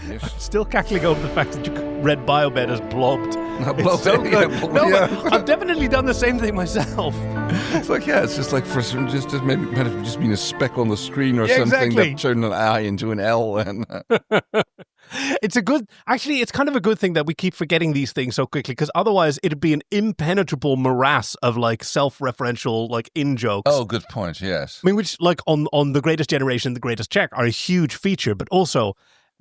Yes. Still cackling over the fact that you read Biobed as blobbed. It's so good. I've definitely done the same thing myself. It's like, it's just like for some, just maybe might have just been a speck on the screen or Yeah, something exactly. that turned an I into an L. And It's kind of a good thing that we keep forgetting these things so quickly, because otherwise it'd be an impenetrable morass of like self-referential like in-jokes. oh, good point. Yes, I mean, which like on The Greatest Generation, The Greatest Check are a huge feature, but also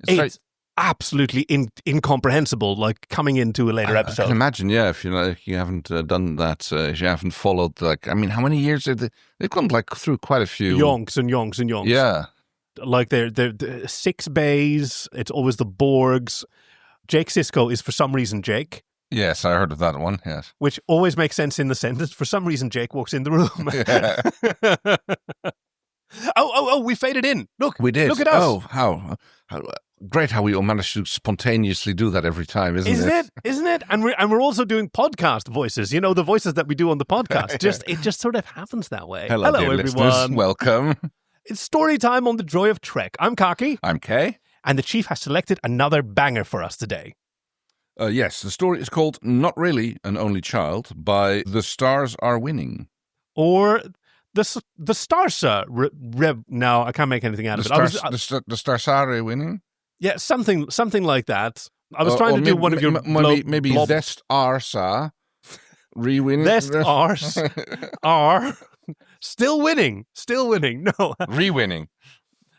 it's absolutely incomprehensible, like coming into a later episode. I can imagine, if you haven't done that, if you haven't followed, like, I mean, how many years they've gone like through quite a few Yonks and yonks and yonks. Yeah, like they're 6 bays. It's always the Borgs. Jake Sisko is for some reason Jake. Yes, I heard of that one. Yes, which always makes sense in the sentence. For some reason, Jake walks in the room. Oh, we faded in. Look, we did. Look at us. Oh, how great how we all manage to spontaneously do that every time, isn't it? Isn't it? And we're also doing podcast voices. You know, the voices that we do on the podcast. It just sort of happens that way. Hello everyone. Listeners. Welcome. It's story time on The Joy of Trek. I'm Kaki. I'm Kay. And the Chief has selected another banger for us today. Yes, the story is called Not Really an Only Child by The Stars Are Winning. Or the Starsarewinning. No, I can't make anything out of it. The thestarsarewinning? Yeah, something like that. I was trying to do one of your... Maybe thestarsarewinning. Thestars are still winning. No. Re-winning.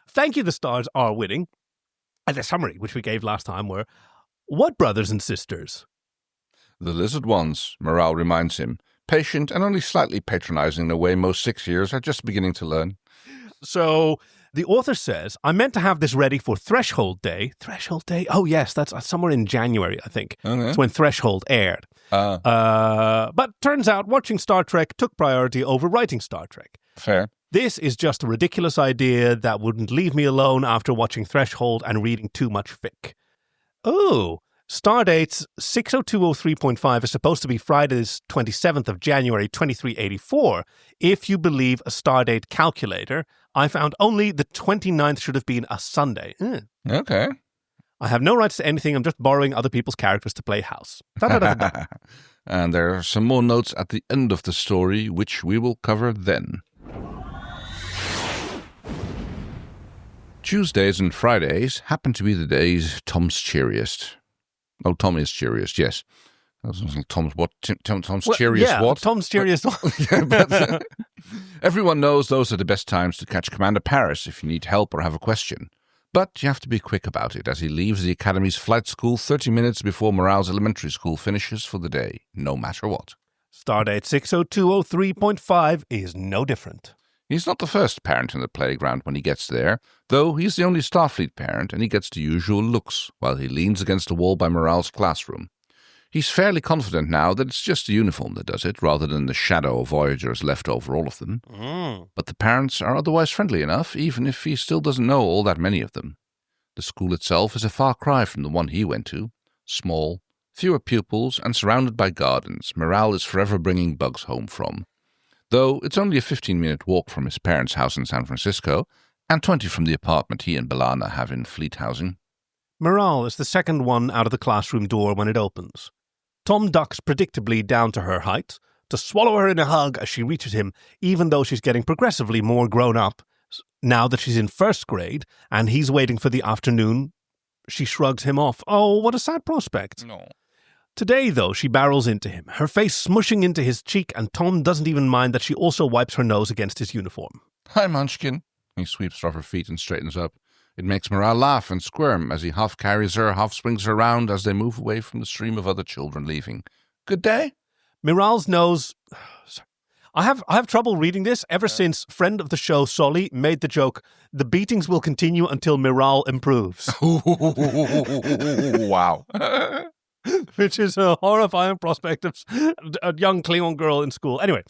Thank you, the stars are winning. And the summary, which we gave last time, were... What brothers and sisters? The lizard ones, Miral reminds him, patient and only slightly patronizing in a way most 6-years are just beginning to learn. So the author says, I meant to have this ready for Threshold Day. Threshold Day? Oh, yes, that's somewhere in January, I think. Okay. It's when Threshold aired. But turns out watching Star Trek took priority over writing Star Trek. Fair. This is just a ridiculous idea that wouldn't leave me alone after watching Threshold and reading too much fic. Oh, Stardate's 60203.5 is supposed to be Friday's 27th of January 2384. If you believe a Stardate calculator, I found only the 29th should have been a Sunday. Okay. I have no rights to anything. I'm just borrowing other people's characters to play house. And there are some more notes at the end of the story, which we will cover then. Tuesdays and Fridays happen to be the days Tom's cheeriest. Oh, Tom is cheeriest, yes. Tom's what? Tom's cheeriest what? Tom's cheeriest what? But, everyone knows those are the best times to catch Commander Paris if you need help or have a question. But you have to be quick about it as he leaves the Academy's flight school 30 minutes before Morale's elementary school finishes for the day, no matter what. Stardate 60203.5 is no different. He's not the first parent in the playground when he gets there, though he's the only Starfleet parent and he gets the usual looks while he leans against the wall by Morale's classroom. He's fairly confident now that it's just the uniform that does it, rather than the shadow of Voyagers left over all of them. But the parents are otherwise friendly enough, even if he still doesn't know all that many of them. The school itself is a far cry from the one he went to. Small, fewer pupils, and surrounded by gardens, Miral is forever bringing bugs home from. Though it's only a 15-minute walk from his parents' house in San Francisco, and 20 from the apartment he and B'Elanna have in Fleet Housing. Miral is the second one out of the classroom door when it opens. Tom ducks predictably down to her height, to swallow her in a hug as she reaches him, even though she's getting progressively more grown up. Now that she's in first grade, and he's waiting for the afternoon, she shrugs him off. Oh, what a sad prospect. No. Today, though, she barrels into him, her face smushing into his cheek, and Tom doesn't even mind that she also wipes her nose against his uniform. Hi, Munchkin. He sweeps her off her feet and straightens up. It makes Miral laugh and squirm as he half carries her, half swings her round as they move away from the stream of other children leaving. Good day? Miral's nose... I have trouble reading this ever since friend of the show, Solly, made the joke, the beatings will continue until Miral improves. Wow. Which is a horrifying prospect of a young Klingon girl in school. Anyway,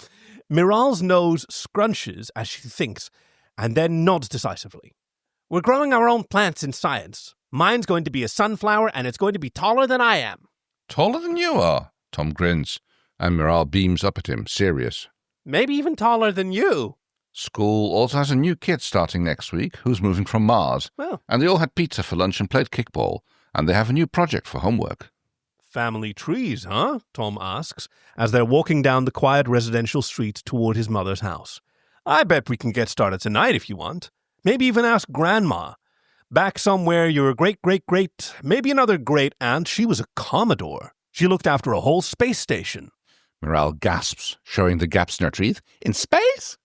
Miral's nose scrunches as she thinks, and then nods decisively. We're growing our own plants in science. Mine's going to be a sunflower, and it's going to be taller than I am. Taller than you are? Tom grins, and Miral beams up at him, serious. Maybe even taller than you. School also has a new kid starting next week who's moving from Mars. Well, And they all had pizza for lunch and played kickball. And they have a new project for homework. family trees, huh? Tom asks, as they're walking down the quiet residential street toward his mother's house. I bet we can get started tonight if you want. Maybe even ask Grandma. Back somewhere, your great, maybe another great aunt, she was a Commodore. She looked after a whole space station. Miral gasps, showing the gaps in her teeth. In space?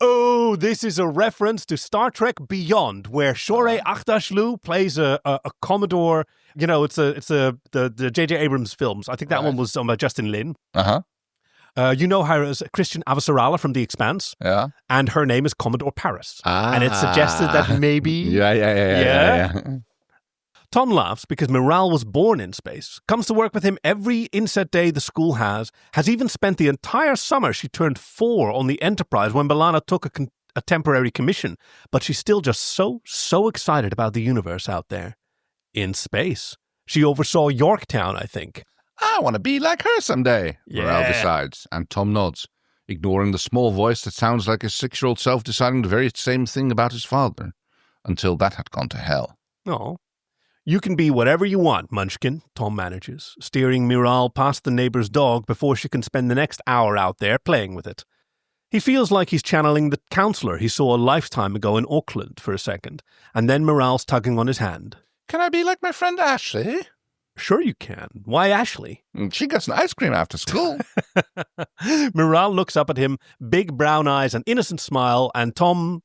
Oh, this is a reference to Star Trek Beyond, where Shorey Aghdashloo plays a Commodore. You know, it's the J.J. Abrams films. I think that one was done by Justin Lin. You know her as Christian Avasarala from The Expanse? Yeah. And her name is Commodore Paris. And it suggested that maybe... Yeah. Tom laughs because Miral was born in space, comes to work with him every inset day the school has even spent the entire summer. She turned 4 on the Enterprise when B'Elanna took a temporary commission, but she's still just so excited about the universe out there. In space. She oversaw Yorktown, I think. I want to be like her someday, Yeah. Miral decides, and Tom nods, ignoring the small voice that sounds like his 6-year-old self deciding the very same thing about his father, until that had gone to hell. Oh. You can be whatever you want, Munchkin, Tom manages, steering Miral past the neighbor's dog before she can spend the next hour out there playing with it. He feels like he's channeling the counselor he saw a lifetime ago in Auckland for a second, and then Miral's tugging on his hand. Can I be like my friend Ashley? Sure you can. Why Ashley? She gets an ice cream after school. Miral looks up at him, big brown eyes, an innocent smile, and Tom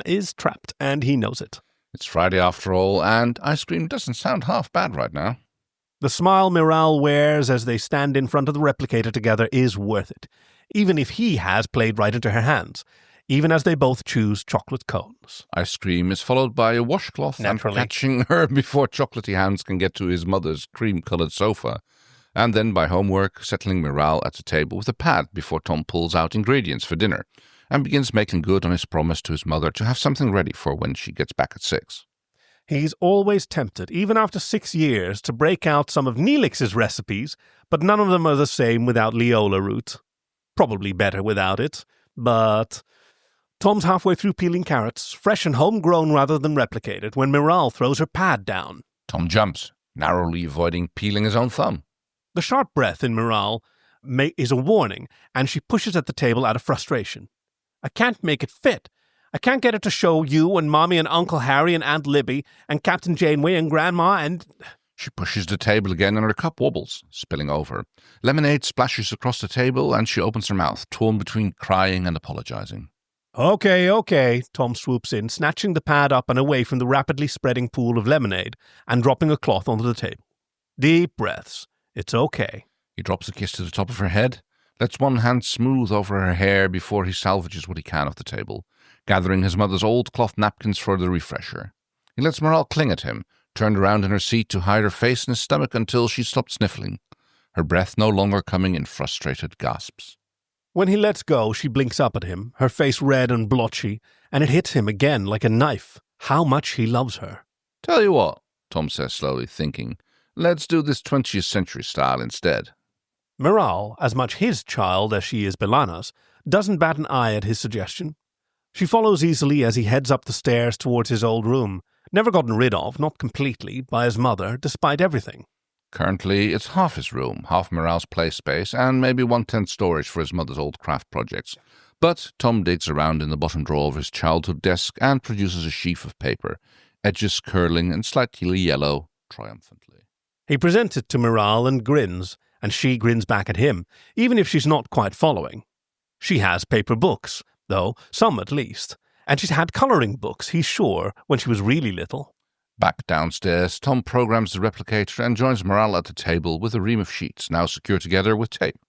is trapped, and he knows it. It's Friday after all, and ice cream doesn't sound half bad right now. The smile Miral wears as they stand in front of the replicator together is worth it, even if he has played right into her hands, even as they both choose chocolate cones. Ice cream is followed by a washcloth Naturally. and catching her before chocolatey hands can get to his mother's cream-coloured sofa, and then by homework, settling Miral at the table with a pad before Tom pulls out ingredients for dinner, and begins making good on his promise to his mother to have something ready for when she gets back at 6. He's always tempted, even after 6 years, to break out some of Neelix's recipes, but none of them are the same without Leola root. Probably better without it, but... Tom's halfway through peeling carrots, fresh and homegrown rather than replicated, when Miral throws her pad down. Tom jumps, narrowly avoiding peeling his own thumb. The sharp breath in Miral is a warning, and she pushes at the table out of frustration. I can't make it fit. I can't get it to show you and Mommy and Uncle Harry and Aunt Libby and Captain Janeway and Grandma and... She pushes the table again and her cup wobbles, spilling over. Lemonade splashes across the table and she opens her mouth, torn between crying and apologizing. Okay, Tom swoops in, snatching the pad up and away from the rapidly spreading pool of lemonade and dropping a cloth onto the table. Deep breaths. It's okay. He drops a kiss to the top of her head, lets one hand smooth over her hair before he salvages what he can off the table, gathering his mother's old cloth napkins for the refresher. He lets Miral cling at him, turned around in her seat to hide her face in his stomach until she stopped sniffling, her breath no longer coming in frustrated gasps. When he lets go, she blinks up at him, her face red and blotchy, and it hits him again like a knife. How much he loves her. Tell you what, Tom says slowly, thinking, let's do this 20th century style instead. Miral, as much his child as she is B'Elanna's, doesn't bat an eye at his suggestion. She follows easily as he heads up the stairs towards his old room, never gotten rid of, not completely, by his mother, despite everything. Currently, it's half his room, half Miral's play space, and maybe 1/10 storage for his mother's old craft projects. But Tom digs around in the bottom drawer of his childhood desk and produces a sheaf of paper, edges curling and slightly yellow, triumphantly. He presents it to Miral and grins, and she grins back at him, even if she's not quite following. She has paper books, though, some at least, and she's had colouring books, he's sure, when she was really little. Back downstairs, Tom programs the replicator and joins Miral at the table with a ream of sheets, now secured together with tape.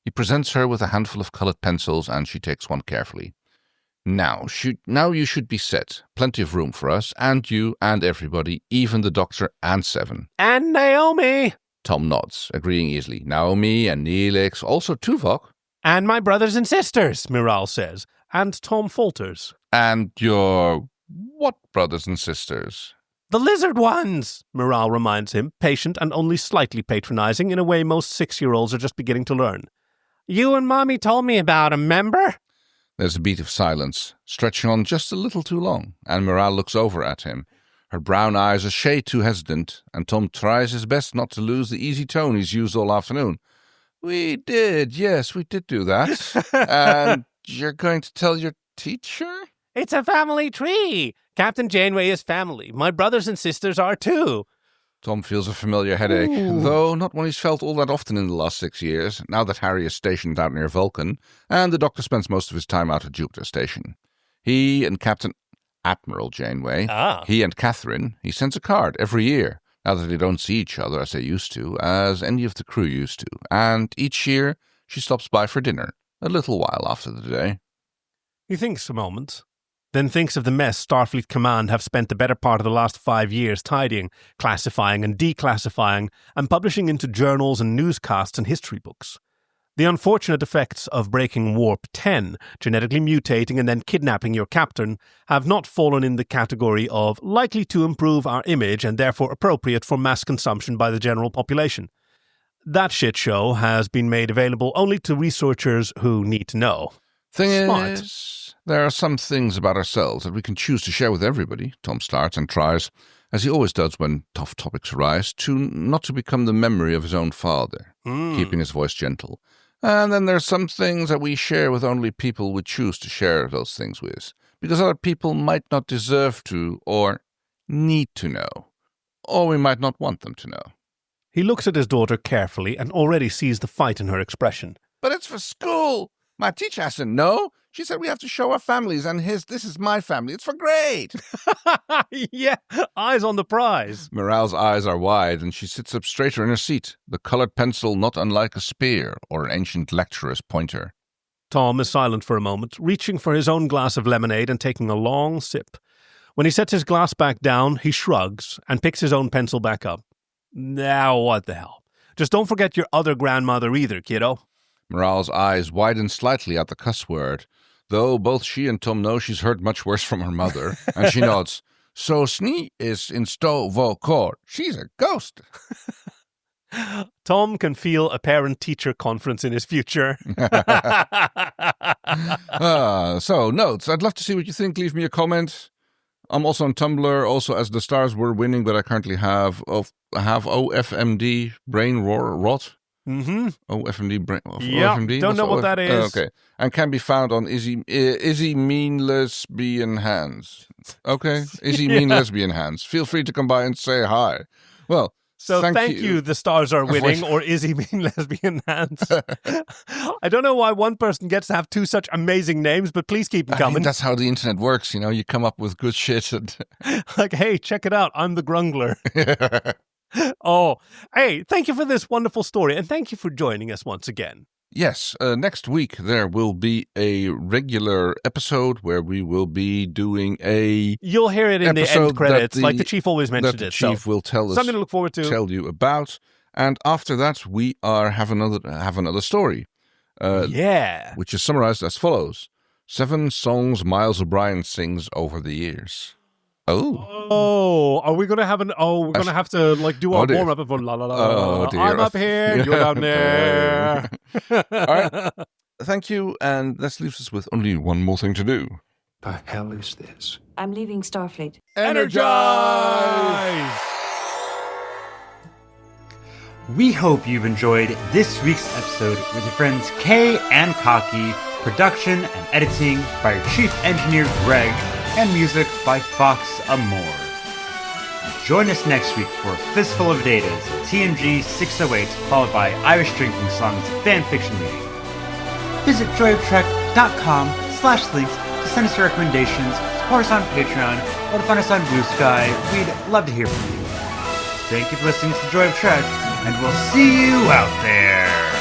He presents her with a handful of coloured pencils, and she takes one carefully. Now you should be set. Plenty of room for us, and you, and everybody, even the doctor and Seven. And Naomi! Tom nods, agreeing easily. Naomi and Neelix, also Tuvok. And my brothers and sisters, Miral says, and Tom falters. And your what brothers and sisters? The lizard ones, Miral reminds him, patient and only slightly patronizing in a way most 6-year-olds are just beginning to learn. You and Mommy told me about 'em, remember? There's a beat of silence, stretching on just a little too long, and Miral looks over at him. Her brown eyes a shade too hesitant, and Tom tries his best not to lose the easy tone he's used all afternoon. Yes, we did do that. And you're going to tell your teacher? It's a family tree. Captain Janeway is family. My brothers and sisters are too. Tom feels a familiar headache, though not one he's felt all that often in the last 6 years, now that Harry is stationed out near Vulcan, and the Doctor spends most of his time out at Jupiter Station. He and Captain Admiral Janeway, he and Catherine, he sends a card every year, now that they don't see each other as they used to, as any of the crew used to, and each year she stops by for dinner, a little while after the day. He thinks a moment, then thinks of the mess Starfleet Command have spent the better part of the last 5 years tidying, classifying and declassifying, and publishing into journals and newscasts and history books. The unfortunate effects of breaking Warp 10, genetically mutating and then kidnapping your captain, have not fallen in the category of likely to improve our image and therefore appropriate for mass consumption by the general population. That shit show has been made available only to researchers who need to know. Thing is, there are some things about ourselves that we can choose to share with everybody, Tom starts and tries, as he always does when tough topics arise, not to become the memory of his own father, keeping his voice gentle. And then there are some things that we share with only people we choose to share those things with, because other people might not deserve to or need to know, or we might not want them to know. He looks at his daughter carefully and already sees the fight in her expression. But it's for school! My teacher has to know. She said we have to show our families, and this is my family. It's for grade. Yeah, eyes on the prize. Miral's eyes are wide, and she sits up straighter in her seat, the colored pencil not unlike a spear or an ancient lecturer's pointer. Tom is silent for a moment, reaching for his own glass of lemonade and taking a long sip. When he sets his glass back down, he shrugs and picks his own pencil back up. Now what the hell? Just don't forget your other grandmother either, kiddo. Miral's eyes widen slightly at the cuss word, though both she and Tom know she's heard much worse from her mother, and she nods. So Snee is in sto vo kor. She's a ghost. Tom can feel a parent-teacher conference in his future. So, notes. I'd love to see what you think. Leave me a comment. I'm also on Tumblr, also as The Stars Were Winning, but I currently have OFMD, Brain Rot. Mm-hmm. OFMD, OFMD? Don't know what that is. Okay. And can be found on Izzy Mean Lesbian Hands. Okay. Izzy Mean Lesbian Hands. Feel free to come by and say hi. Well, so thank you, The Stars Are Winning, or Izzy Mean Lesbian Hands. I don't know why one person gets to have two such amazing names, but please keep them coming. I mean, that's how the internet works, you know. You come up with good shit. And like, hey, check it out. I'm the Grungler. Oh, hey, thank you for this wonderful story, and thank you for joining us once again. Yes, next week there will be a regular episode where we will be doing a... You'll hear it in the end credits, like the Chief always mentioned it. The Chief will tell us... Something to look forward to. Tell you about. And after that, we have another story. Which is summarized as follows. 7 songs Miles O'Brien sings over the years. Oh, are we going to have we're going to have to like do our warm up of la la la. Oh, dear. I'm up here, you're down there. All right. Thank you. And this leaves us with only one more thing to do. The hell is this? I'm leaving Starfleet. Energize! We hope you've enjoyed this week's episode with your friends Kay and Kaki, production and editing by our chief engineer Greg, and music by Fox Amore. Join us next week for a Fistful of Datas, TNG 608, followed by Irish Drinking Songs fanfiction reading. Visit joyoftrek.com/links to send us your recommendations, support us on Patreon, or to find us on Blue Sky. We'd love to hear from you. Thank you for listening to The Joy of Trek, and we'll see you out there!